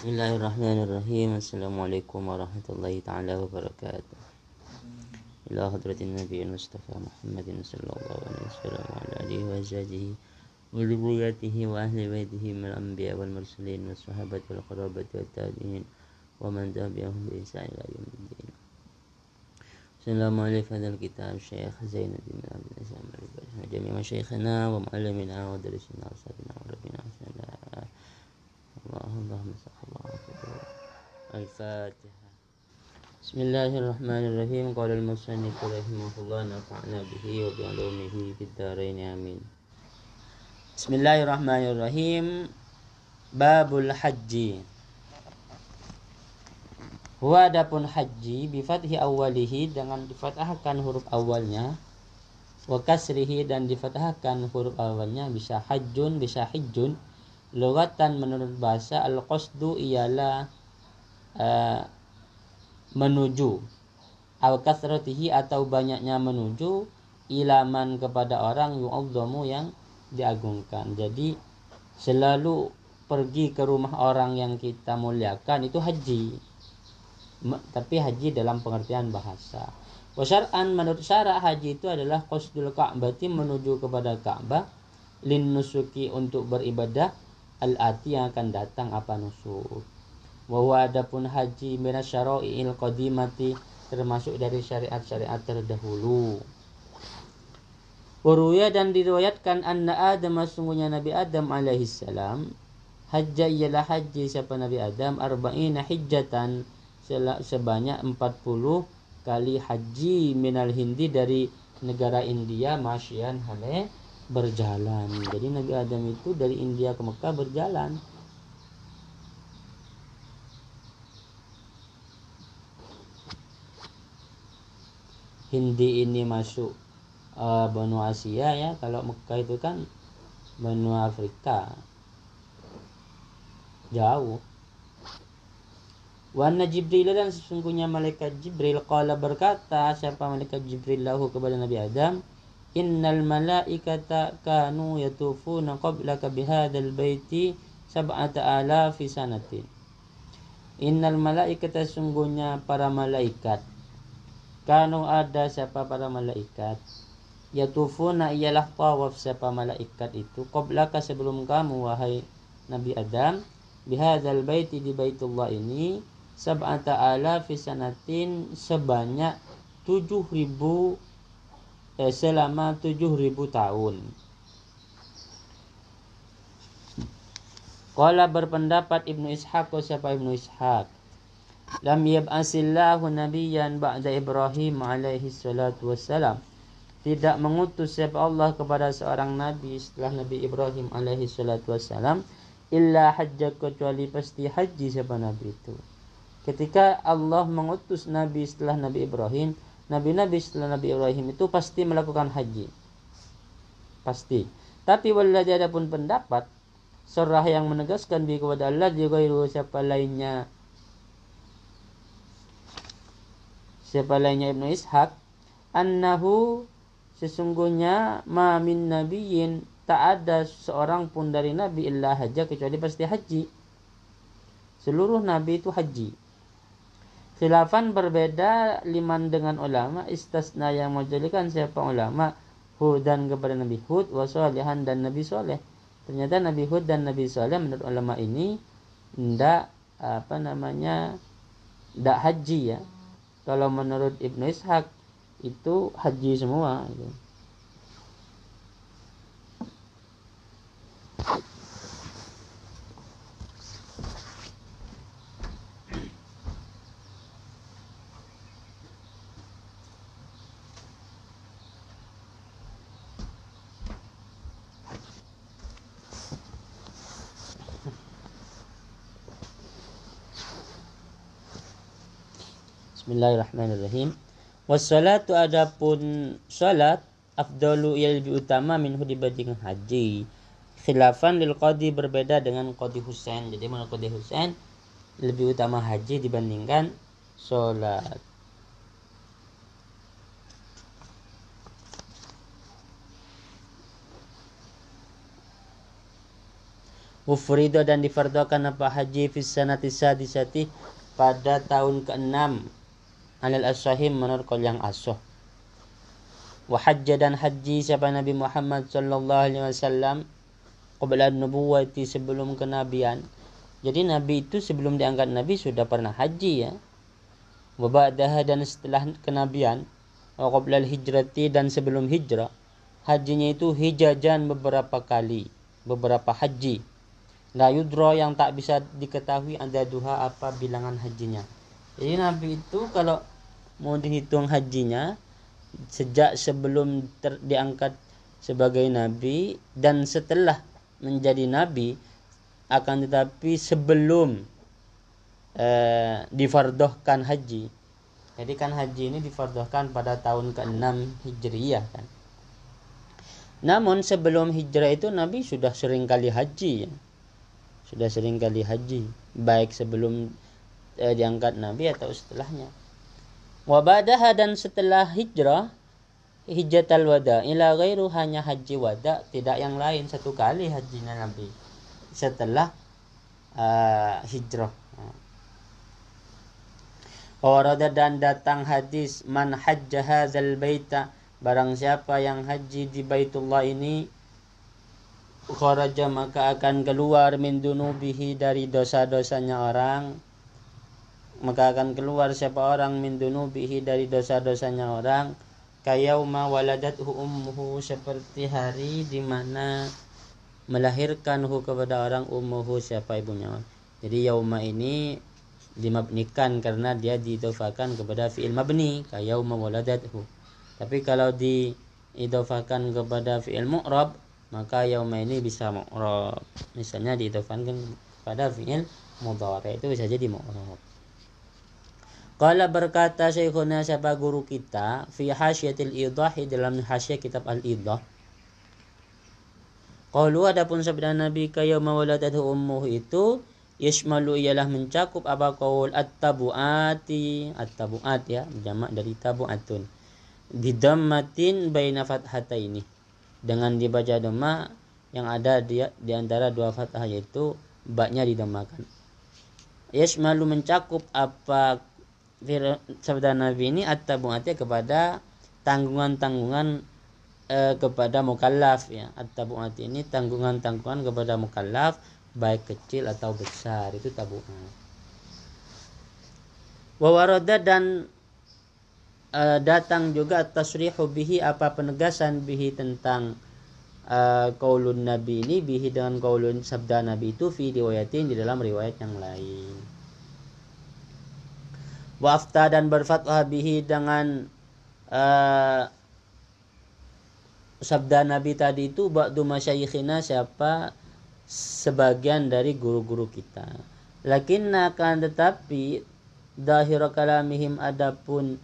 Bismillahirrahmanirrahim. Assalamualaikum warahmatullahi ta'ala wabarakatuh. Ila hadratin Nabi Mustafa Muhammadin sallallahu alaihi wasallam wa ala alihi wa sahbihi wa dzurriyyatihi wa ahli baitihi minal anbiya wal mursalin was sahabati wal qarabati wat tabi'in wa man tabi'ahum bi ihsan ila yaumiddin. Assalamualaikum fadhil kitab Syekh Zainuddin bin Abdul Islam wa jami' masyayikhina wa muallimina wa darisina wa sabina wa rabbina sallallahu Allahumma salli Al-Fatiha. Bismillahirrahmanirrahim. Qala al-musannif rahimahullah nafa'na bihi wa bi 'ulumihi fid dharain amin. Bismillahirrahmanirrahim. Babul haji. Huwa adapun haji bi fathi awwalihi dengan difathahkan huruf awalnya, wa kasrihi dan difathahkan huruf awalnya, bisa hajjun bisa hijjun. Lugatan menurut bahasa al-qasdu ialah menuju, al-kasratihi atau banyaknya menuju, ilaman kepada orang, yu'azzamu yang diagungkan. Jadi selalu pergi ke rumah orang yang kita muliakan itu haji. Tapi haji dalam pengertian bahasa. Wa syar'an menurut syara haji itu adalah qasdul ka'bati menuju kepada Ka'bah, lin nusuki untuk beribadah, al-ati yang akan datang apa nusuk. Wa huwa adapun haji minas syara'i'il qadimati termasuk dari syariat-syariat terdahulu. Waruya dan diriwayatkan anna Adam sungguhnya Nabi Adam alaihi salam hajja ialah haji siapa Nabi Adam arba'ina hijjatan sebanyak 40 kali haji minal Hindi dari negara India masyian hale berjalan. Jadi Nabi Adam itu dari India ke Mekah berjalan. Hindi ini masuk benua Asia ya. Kalau Mekah itu kan benua Afrika. Jauh. Wa anna Jibril dan sesungguhnya malaikat Jibril qala berkata siapa malaikat Jibril lahu kepada Nabi Adam, innal malaikata kanu yatufuna qablaka bihadzal baiti sab'ata alafi sanatin. Innal malaikata sungguhnya para malaikat, kanu ada siapa para malaikat, yatufuna ialah tawaf siapa malaikat itu, qablaka sebelum kamu wahai Nabi Adam, bihadzal baiti di Baitullah ini, sab'ata alafi sanatin sebanyak 7.000 selama 7.000 tahun. Qala berpendapat Ibnu Ishaq, siapa Ibnu Ishaq, lam yab'asillahu nabiyyan ba'da Ibrahim alaihi salatu wassalam, tidak mengutus siapa Allah kepada seorang nabi setelah Nabi Ibrahim alaihi salatu wassalam, illa hajja kecuali pasti haji siapa nabi itu. Ketika Allah mengutus nabi setelah Nabi Ibrahim, nabi-nabi setelah Nabi Ibrahim itu pasti melakukan haji. Pasti. Tapi walladzi adapun pendapat surah yang menegaskan bi kepada Allah ghairu siapa lainnya Ibnu Ishaq, annahu sesungguhnya ma min nabiyyin tak ada seorang pun dari nabi illa hajja kecuali pasti haji. Seluruh nabi itu haji. Khilafan berbeda liman dengan ulama, istasna yang menjadikan siapa ulama Hudan kepada Nabi Hud, wa Shalihan dan Nabi Soleh. Ternyata Nabi Hud dan Nabi Soleh menurut ulama ini ndak ndak haji ya. Kalau menurut Ibnu Ishaq itu haji semua gitu. Bismillahirrahmanirrahim. Wassalatu adapun salat afdalu ia lebih utama minhu dibandingkan haji. Khilafan lil qadi berbeda dengan qadi Husain. Jadi menurut qadi Husain lebih utama haji dibandingkan salat. Ufrida dan difardukan apa haji fi sanati sadisati pada tahun ke-6 alal as-sahih menurut qaul yang ashah. Wa hajja dan haji siapa Nabi Muhammad sallallahu alaihi wasallam qabla an-nubuwwati sebelum kenabian. Jadi Nabi itu sebelum diangkat Nabi sudah pernah haji ya. Wa ba'daha dan setelah kenabian, wa qabla al-hijrati dan sebelum hijrah. Hajinya itu hijajan beberapa kali, beberapa haji. La yudra yang tak bisa diketahui adaduha apa bilangan hajinya. Jadi Nabi itu kalau mau dihitung hajinya sejak sebelum diangkat sebagai Nabi dan setelah menjadi Nabi, akan tetapi sebelum difardohkan haji. Jadi kan haji ini difardohkan pada tahun ke-6 Hijriyah kan. Namun sebelum hijrah itu Nabi sudah sering kali haji ya. Sudah sering kali haji, baik sebelum diangkat Nabi atau setelahnya. Wa ba'daha dan setelah hijrah, hijjatul wada ila ghairu hanya haji wada, tidak yang lain, satu kali hajinya Nabi setelah hijrah. Warada dan datang hadis man hajja hadzal baita, barang siapa yang haji di Baitullah ini, kharaja maka akan keluar min dunubihi dari dosa-dosanya orang, maka akan keluar siapa orang min dunubihi dari dosa-dosanya orang, kayauma waladathu ummuhu seperti hari di mana melahirkanhu kepada orang ummuhu siapa ibunya. Jadi yauma ini dimabnikan karena dia diidhafakan kepada fi'il mabni kayauma waladathu. Tapi kalau diidhafakan kepada fi'il mu'rab maka yauma ini bisa mu'rab. Misalnya diidhafakan kepada fi'il mudhari itu bisa jadi mu'rab. Qala berkata syekhuna siapa guru kita fi hasyiatil idah dalam hasyiah kitab al-idah. Qalu adapun sabda Nabi kayauma waladathu ummuhu itu yashmalu ialah mencakup apa qaul at-tabuati, at-tabuat ya, jamak dari tabuatun. Bidammatin baina fathataini, dengan dibaca dhamma yang ada di antara dua fathah yaitu ba-nya didhammakan. Yashmalu mencakup apa sabda Nabi ini at-tabuati kepada tanggungan-tanggungan kepada mukallaf ya. At-tabuati ini tanggungan-tanggungan kepada mukallaf baik kecil atau besar, itu tabuat. Wa warada dan datang juga tasrihu bihi apa penegasan bihi tentang qaulun Nabi ini, bihi dengan qaulun sabda Nabi itu fi riwayatin di dalam riwayat yang lain. Wa afta dan berfatwa bihi dengan sabda Nabi tadi itu ba'du masyayikhina siapa sebagian dari guru-guru kita. Lakinna kan tetapi dahir kalamihim adapun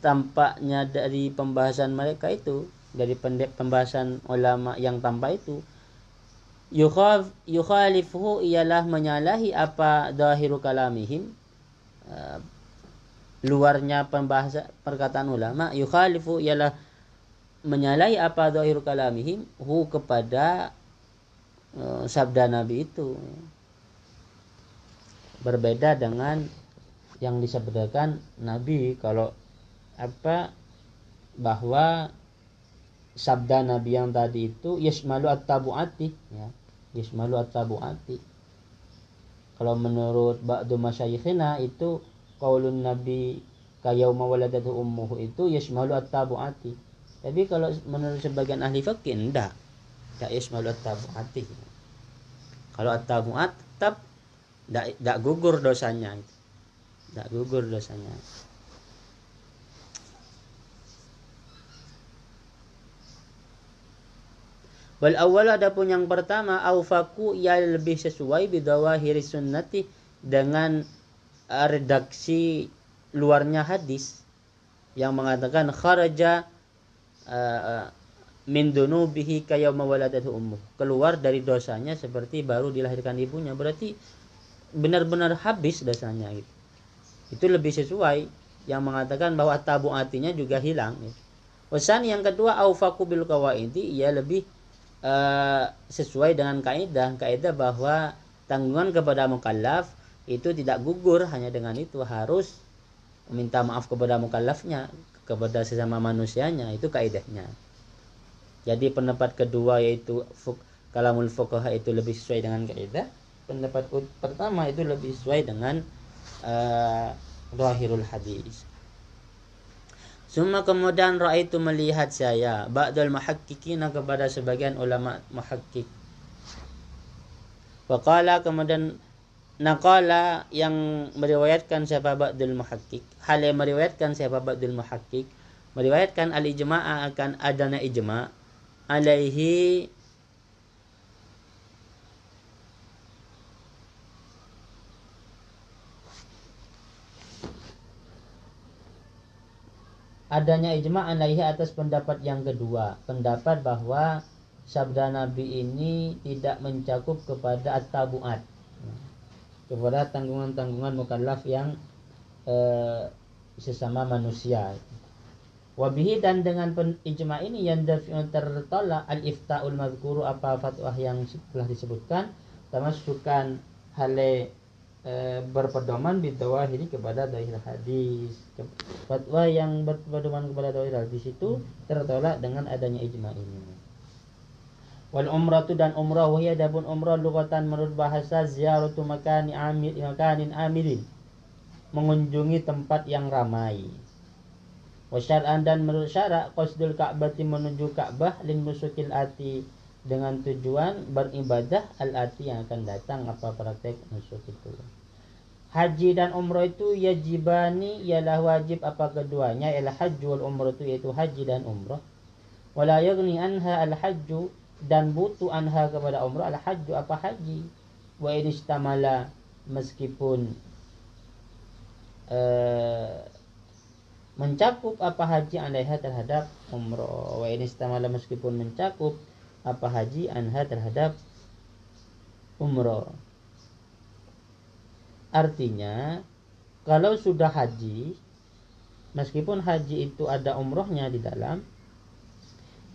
tampaknya dari pembahasan mereka itu, dari pembahasan ulama yang tampak itu, yukhalifuhu ialah menyalahi apa dahiru kalamihim, luarnya pembahasan perkataan ulama, yukhalifu ialah menyalahi apa dahiru kalamihim hu kepada sabda Nabi itu, berbeda dengan yang disabdakan Nabi. Kalau apa bahwa sabda Nabi yang tadi itu yashmalu at-tabuati ya, yashmalu at-tabuati. Kalau menurut ba'du masyayikhina itu qaulun Nabi kayauma waladatu ummuhu itu yashmalu at-tabuati. Tapi kalau menurut sebagian ahli fikih enggak yashmalu at-tabuati. Kalau at-tabuat tetap tidak gugur dosanya, tidak gugur dosanya. Wal awal adapun yang pertama aufaku ia lebih sesuai bidawahiri sunnati dengan redaksi luarnya hadis yang mengatakan kharaja min dunubihi kayauma waladatu ummuh, keluar dari dosanya seperti baru dilahirkan ibunya, berarti benar-benar habis dosanya gitu. Itu lebih sesuai yang mengatakan bahwa tabuatinya juga hilang gitu. Wasan yang kedua aufaku bil qawaidi, ia lebih sesuai dengan kaidah bahwa tanggungan kepada mukallaf itu tidak gugur hanya dengan itu, harus meminta maaf kepada mukallafnya, kepada sesama manusianya, itu kaidahnya. Jadi pendapat kedua yaitu kalamul fuqaha itu lebih sesuai dengan kaidah. Pendapat pertama itu lebih sesuai dengan zahirul hadis. Summa kemudian raaitu melihat saya ba'dal muhaqqiqina kepada sebagian ulama muhaqqiq. Waqala kemudian naqala yang meriwayatkan siapa ba'dul muhaqqiq, hal yang meriwayatkan siapa ba'dul muhaqqiq, meriwayatkan al-ijma'a akan adanya ijma' alaihi adanya ijma' alaihi atas pendapat yang kedua, pendapat bahwa sabda Nabi ini tidak mencakup kepada at-tabu'at, kepada tanggungan-tanggungan mukallaf yang sesama manusia. Wabihi dan dengan ijma' ini yang tertolak al-ifta'ul mazkuru apa fatwa yang telah disebutkan, termasukkan hale berpedoman bidawahiri kepada dhahir hadis. Fatwa yang berpedoman kepada dhahir hadis itu tertolak dengan adanya ijma' ini. Wal umratu dan umrah wahya adapun umrah lughatan menurut bahasa ziyaratu makanin amilin, mengunjungi tempat yang ramai. Wa syar'an dan menurut syarak qasdul ka'bati menuju Ka'bah lin nusukil ati dengan tujuan beribadah al-ati yang akan datang, apa praktek nusuk itu. Haji dan umrah itu yajibani ialah wajib apa keduanya, ialah haji wal umrah itu yaitu haji dan umrah. Wala yaghni anha al-hajju dan butuh anha kepada umrah al-hajju apa haji. Wa in istamala meskipun mencakup apa haji alaiha terhadap umrah. Wa in istamala meskipun mencakup apa haji anha terhadap umrah. Artinya kalau sudah haji, meskipun haji itu ada umrohnya di dalam,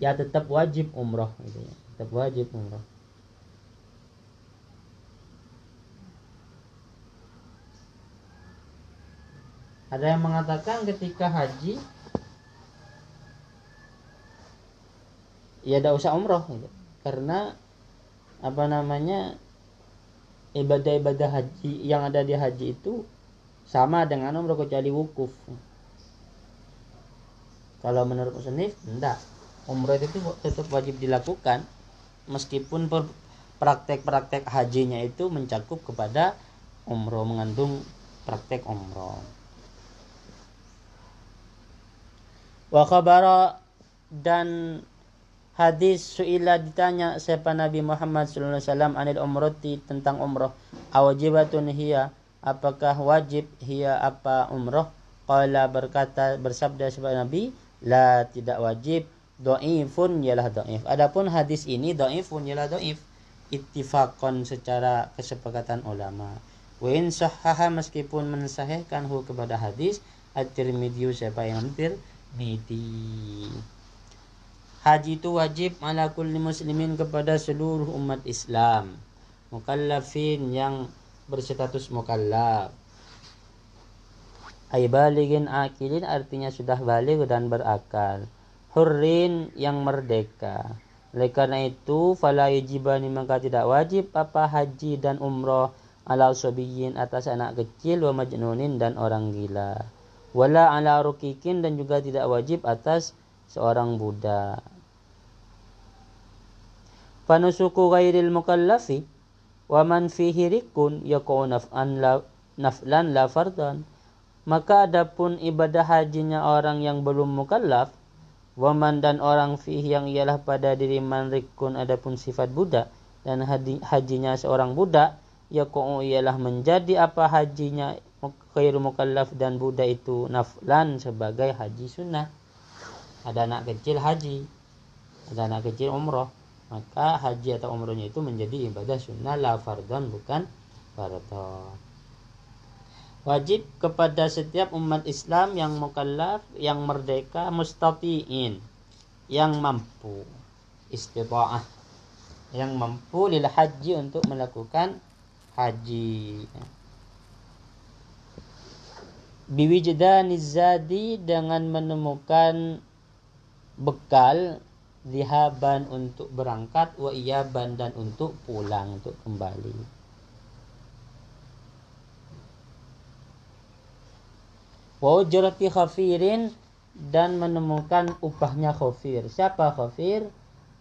ya tetap wajib umroh gitu ya. Tetap wajib umroh. Ada yang mengatakan ketika haji ya tidak usah umroh gitu. Karena ibadah-ibadah haji yang ada di haji itu sama dengan umroh kecuali wukuf. Kalau menurut musannif enggak. Umrah itu tetap wajib dilakukan meskipun praktek-praktek hajinya itu mencakup kepada umroh, mengandung praktek umroh. Wa khabara dan hadis su'ila ditanya siapa Nabi Muhammad sallallahu alaihi wasallam anil umrati tentang umrah, awajibatun hiya apakah wajib hiya apa umrah, qala berkata bersabda siapa Nabi la tidak wajib, dhaifun ialah dhaif. Adapun hadis ini dhaifun ialah dhaif ittifaqan secara kesepakatan ulama. Wa in sahhaha meskipun mensahihkan kepada hadis at-Tirmidzi siapa yang Tirmidzi. Haji itu wajib ala kulli muslimin kepada seluruh umat Islam, mukallafin yang berstatus mukallaf. Ay balighin akilin artinya sudah baligh dan berakal. Hurrin yang merdeka. Oleh karena itu fala yajibani maka tidak wajib apa haji dan umrah ala sabiyin atas anak kecil wa majnunin dan orang gila. Wala ala rukikin dan juga tidak wajib atas seorang budak. Fanusuku ghairil mukallafi wa man fihi rikun yakun naflan la fardan. Maka adapun ibadah hajinya orang yang belum mukallaf, waman dan orang fihi yang ialah pada diri man rikun adapun sifat budak, dan hajinya seorang budak, yakun ialah menjadi apa hajinya khairu mukallaf dan budak itu naflan sebagai haji sunnah. Ada anak kecil haji, ada anak kecil umrah, maka haji atau umrahnya itu menjadi ibadah sunnah la fardhan bukan fardhan. Wajib kepada setiap umat Islam yang mukallaf, yang merdeka, mustati'in, yang mampu, istita'ah, yang mampu lil haji untuk melakukan haji. Biwijdaniz zadi dengan menemukan bekal, zihaban untuk berangkat, wa iyaban dan untuk pulang, untuk kembali. Wa ujrati khafirin dan menemukan upahnya khafir. Siapa khafir?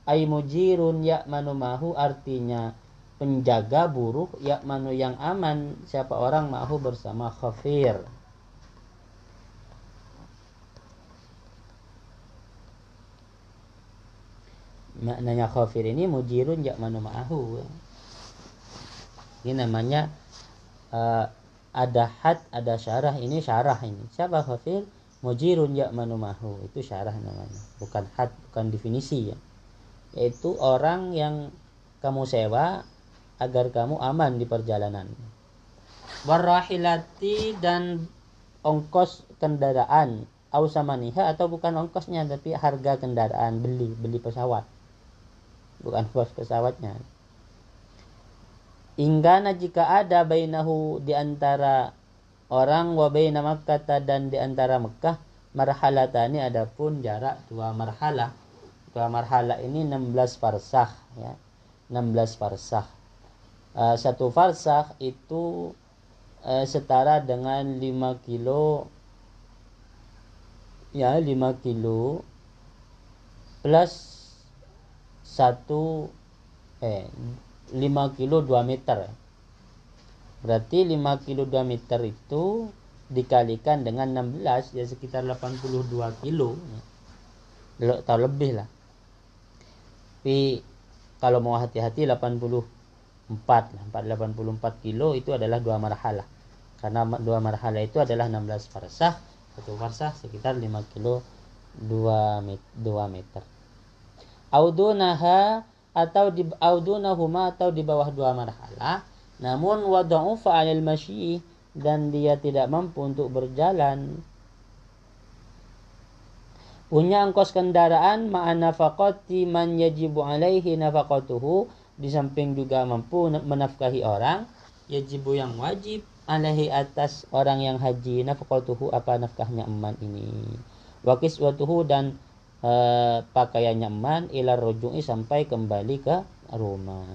Ay mujirun ya'manu mahu, artinya penjaga buruh, ya'manu yang aman, siapa orang mahu bersama khafir. Maknanya khafir ini mujirun ya'manu ma'ahu. Ini namanya ada had, ada syarah. Ini syarah ini. Siapa khafir? Mujirun ya'manu ma'ahu. Itu syarah namanya. Bukan had, bukan definisi ya. Yaitu orang yang kamu sewa agar kamu aman di perjalanan. Warahilati dan ongkos kendaraan. Au samaniha, atau bukan ongkosnya tapi harga kendaraan, beli pesawat. Bukan kos pesawatnya. Inggana jika ada bainahu di antara orang, wa baina Makkah dan di antara Mekah, marhalatani, adapun jarak 2 marhalah. 2 marhalah ini 16 farsakh ya. 16 farsakh. 1 farsakh itu setara dengan 5 kilo ya, 5 kilo plus 5 kilo 2 meter. Berarti 5 kilo 2 meter itu dikalikan dengan 16 ya sekitar 82 kilo atau lebih lah. Tapi kalau mau hati-hati 84 kilo itu adalah 2 marhalah. Karena 2 marhalah itu adalah 16 farsakh. 1 farsakh sekitar 5 kilo 2 meter. Audunaha atau di audunahuma atau di bawah 2 marhalah, namun wada'ufa 'alal masyi, dan dia tidak mampu untuk berjalan. Punya ongkos kendaraan ma'ana nafaqati man yajibu 'alaihi nafaqatuhu, di samping juga mampu menafkahi orang, yajibu yang wajib, alaihi atas orang yang haji, nafaqatuhu apa nafkahnya eman ini. Wa kiswatuhu dan pakaiannya eman, ila ruju'i sampai kembali ke rumah.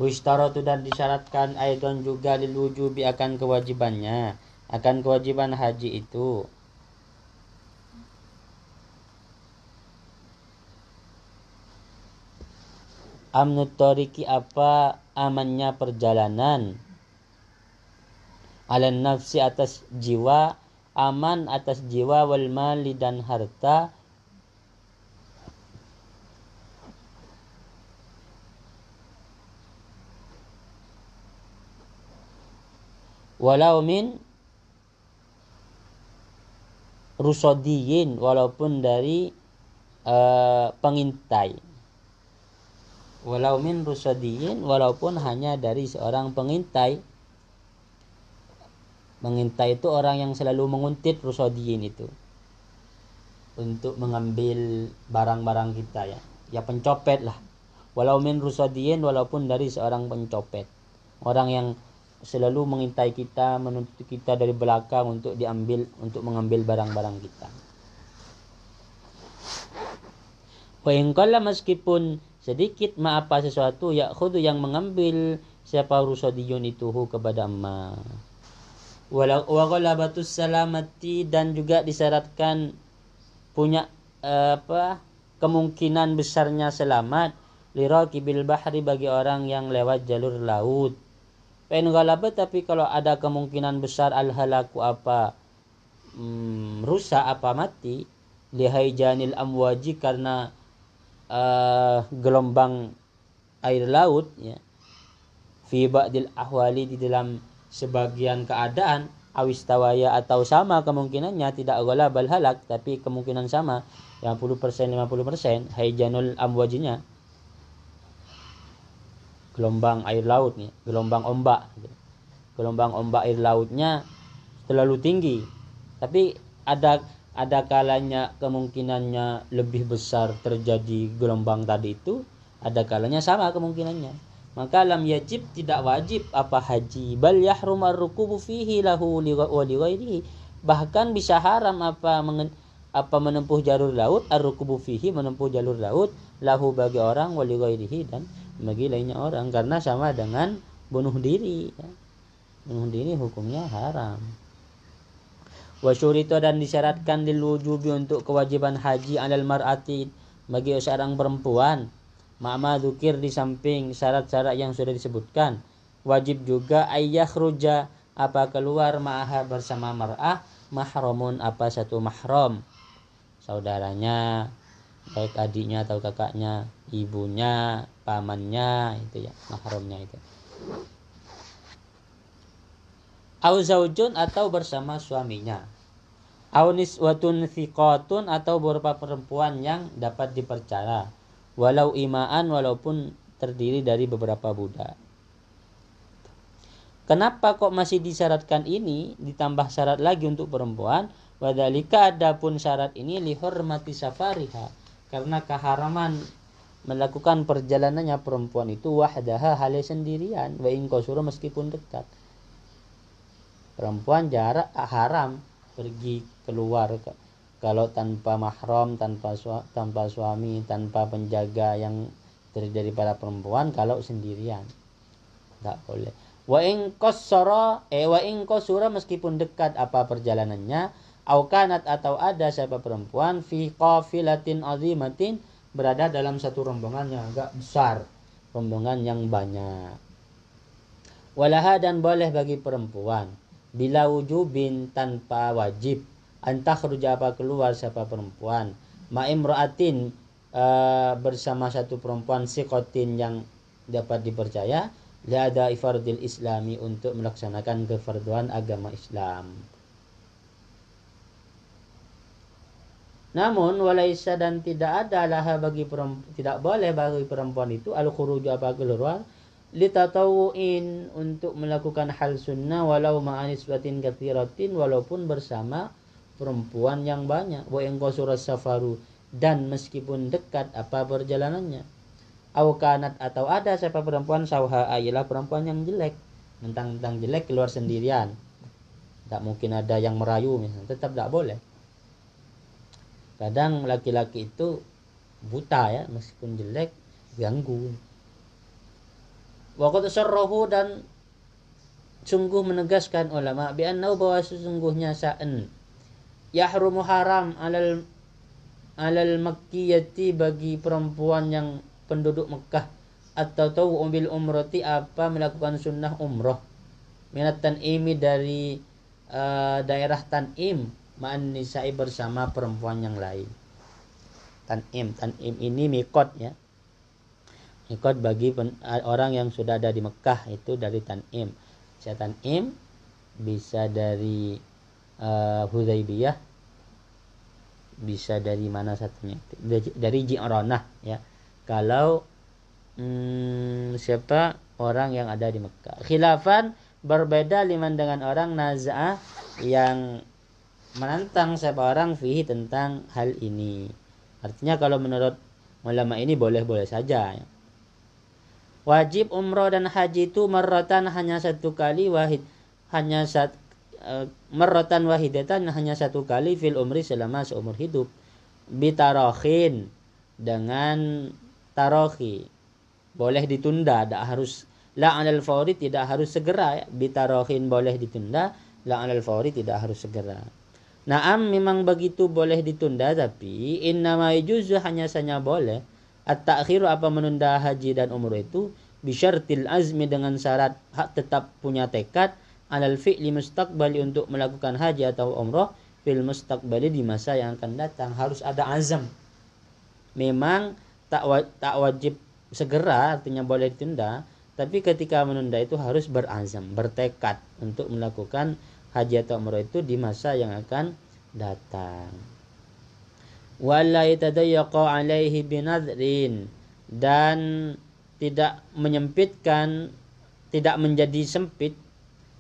Wishtaratu dan disyaratkan aidan juga lil wujubi akan kewajibannya, akan kewajiban haji itu. Amnut tariqi apa amannya perjalanan. Alan nafsi atas jiwa, aman atas jiwa, wal mali dan harta, walau min rusodiyin, walaupun dari pengintai. Walau min rusodiyin, walaupun hanya dari seorang pengintai. Mengintai itu orang yang selalu menguntit, rusodiyin itu untuk mengambil barang-barang kita ya. Ya pencopet lah. Walau min rusodiyin, walaupun dari seorang pencopet. Orang yang selalu mengintai kita, menuntut kita dari belakang untuk mengambil barang-barang kita. Wa in qalla, meskipun sedikit ma apa sesuatu, ya'khudhu yang mengambil siapa rusodiyun itu kepada emas. Wa ghalabatus salamati, dan juga disyaratkan punya kemungkinan besarnya selamat, liraqibil bahri bagi orang yang lewat jalur laut. Pen ghalabat, tapi kalau ada kemungkinan besar al halaku rusak mati, lihaijanil amwaji karena gelombang air laut ya, fi ba'dil ahwali di dalam sebagian keadaan, awistawaya atau sama kemungkinannya, tidak ghalabal halak tapi kemungkinan sama 50% 50%, haijanul amwajinya gelombang air lautnya, gelombang ombak air lautnya terlalu tinggi, tapi ada kalanya kemungkinannya lebih besar terjadi gelombang tadi itu, ada kalanya sama kemungkinannya. Maka lam yajib, tidak wajib apa haji, bal yahrum ar-rukubu fihi lahu wa li ghairihi, bahkan bisa haram apa menempuh jalur laut, ar-rukubu fihi menempuh jalur laut, lahu bagi orang, wa li ghairihi dan bagi lainnya orang, karena sama dengan bunuh diri ya. Bunuh diri hukumnya haram. Wa syurita, dan disyaratkan lil wujubi untuk kewajiban haji alal mar'ati bagi seorang perempuan, ma'ma dzukir di samping syarat-syarat yang sudah disebutkan, wajib juga ayyakhruja apa keluar ma'aha bersama mar'ah, mahramun apa satu mahram, saudaranya, baik adiknya atau kakaknya, ibunya, pamannya, itu ya mahramnya itu. Au zaujun atau bersama suaminya. Au niswatun thiqatun atau berupa perempuan yang dapat dipercaya. Walau imaan, walaupun terdiri dari beberapa budak. Kenapa kok masih disyaratkan ini, ditambah syarat lagi untuk perempuan? Wadhalika, adapun syarat ini lihormati safariha, karena keharaman melakukan perjalanannya perempuan itu wahdaha, halnya sendirian, wa in qasura meskipun dekat. Perempuan jarak haram pergi keluar kalau tanpa mahram, tanpa suami, tanpa penjaga yang terdiri daripada perempuan, kalau sendirian tak boleh. Wa in qasura meskipun dekat apa perjalanannya, au kanat atau ada siapa perempuan fi qafilatin azimatin, berada dalam satu rombongan yang agak besar, rombongan yang banyak. Walaha, dan boleh bagi perempuan, bila wujubin tanpa wajib, antah ruja apa keluar siapa perempuan, ma'imra'atin bersama satu perempuan siqatin yang dapat dipercaya, liada ifardil islami untuk melaksanakan kefarduan agama Islam. Namun walaisa, dan tidak ada laha bagi perempuan, tidak boleh bagi perempuan itu al-khuruj apa keluar, litatawu'in untuk melakukan hal sunnah, walau ma'anisbatin katsiratin, walaupun bersama perempuan yang banyak, wa in qasura safaru, dan meskipun dekat apa perjalanannya, au kanat atau ada siapa perempuan sauha, ialah perempuan yang jelek, mentang-mentang jelek keluar sendirian, tak mungkin ada yang merayu misalnya, tetap tak boleh. Kadang laki-laki itu buta ya, meskipun jelek ganggu. Wa qad sarrahu, dan sungguh menegaskan ulama bi annahu, bahwa sesungguhnya sa'an yahrumu haram alal makkiyati bagi perempuan yang penduduk Mekah, atau tawu bil umrati apa melakukan sunnah umrah, minat tan'imi dari daerah Tan'im, ma'an nisa'i bersama perempuan yang lain. Tan'im ini mikot ya, mikot bagi orang yang sudah ada di Mekah, itu dari Tan'im. Bisa Tan'im, bisa dari Hudzaibiyah, bisa dari mana satunya, dari Ji'ranah ya, kalau siapa orang yang ada di Mekah. Khilafan, berbeda liman dengan orang naza'ah yang menantang siapa orang fihi tentang hal ini. Artinya kalau menurut ulama ini boleh-boleh saja ya. Wajib umroh dan haji itu marratan, hanya satu kali, wahid hanya marratan wahidatan, hanya satu kali, fil umri selama seumur hidup, bitarakhin, dengan tarakhi, boleh ditunda, tidak harus, la alal fawri, tidak harus segera ya. Bitarakhin boleh ditunda, la alal fawri tidak harus segera. Naam, memang begitu boleh ditunda, tapi innama yajuzu, hanya saja boleh at-ta'khiru apa menunda haji dan umrah itu, bisyartil azmi dengan syarat hak tetap punya tekad, alal fi'li mustaqbali untuk melakukan haji atau umrah, fil mustaqbali di masa yang akan datang, harus ada azam. Memang tak wajib segera, artinya boleh ditunda, tapi ketika menunda itu harus berazam, bertekad untuk melakukan haji atau umrah itu di masa yang akan datang. Wala yatadayyaqa alaihi binadrin, dan tidak menyempitkan, tidak menjadi sempit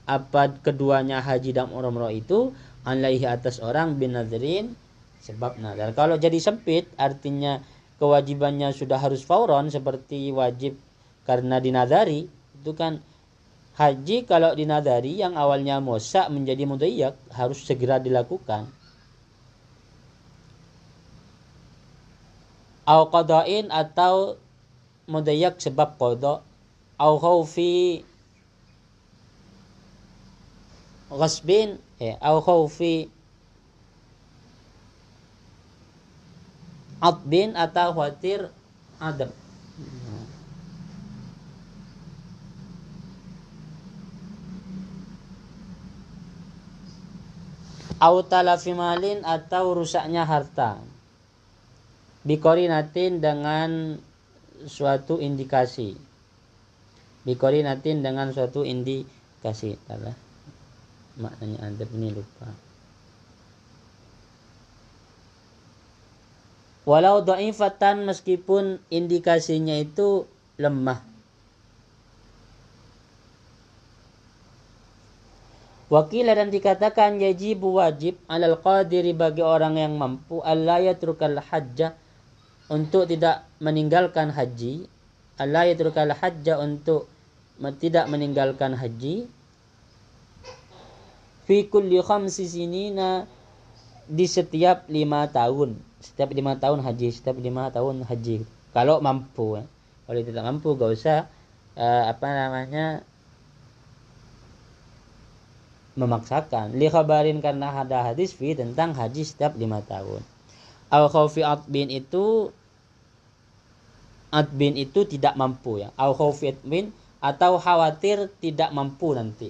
apa keduanya haji dan umrah itu, alaihi atas orang, binadrin sebab nadar. Kalau jadi sempit artinya kewajibannya sudah harus fauron seperti wajib karena dinadari, itu kan haji kalau dinadari yang awalnya musa menjadi mudayyak harus segera dilakukan. Au qada'in atau mudayyak sebab qada, au khaufi ghasbin au khaufi adbin atau khawatir adab. Au talafi malin atau rusaknya harta. Bikorinatin dengan suatu indikasi. Bikorinatin dengan suatu indikasi. Salah. Maknanya adab ini lupa. Walau dhaifatan meskipun indikasinya itu lemah. Wakila dan dikatakan yajibu wajib alal qadiri bagi orang yang mampu alla yatrukal hajjah untuk tidak meninggalkan haji, alla yatrukal hajjah untuk tidak meninggalkan haji fi kulli khamsi sinina di setiap 5 tahun. Setiap 5 tahun haji, setiap 5 tahun haji. Kalau mampu, kalau tidak mampu gak usah memaksakan. Li khabarin karena ada hadis fi tentang haji setiap 5 tahun. Au khaufi adbin itu tidak mampu ya. Au khaufi adbin atau khawatir tidak mampu nanti.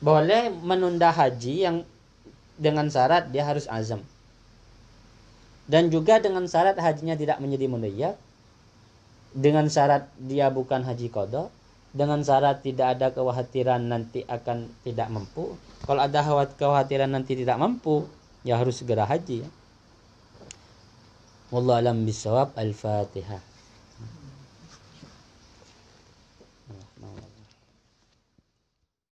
Boleh menunda haji yang dengan syarat dia harus azam. Dan juga dengan syarat hajinya tidak menjadi mudayyak. Dengan syarat dia bukan haji qada. Dengan syarat tidak ada kekhawatiran nanti akan tidak mampu. Kalau ada kekhawatiran nanti tidak mampu, ya harus segera haji ya. Wallahu a'lam bishawab. Al-Fatihah.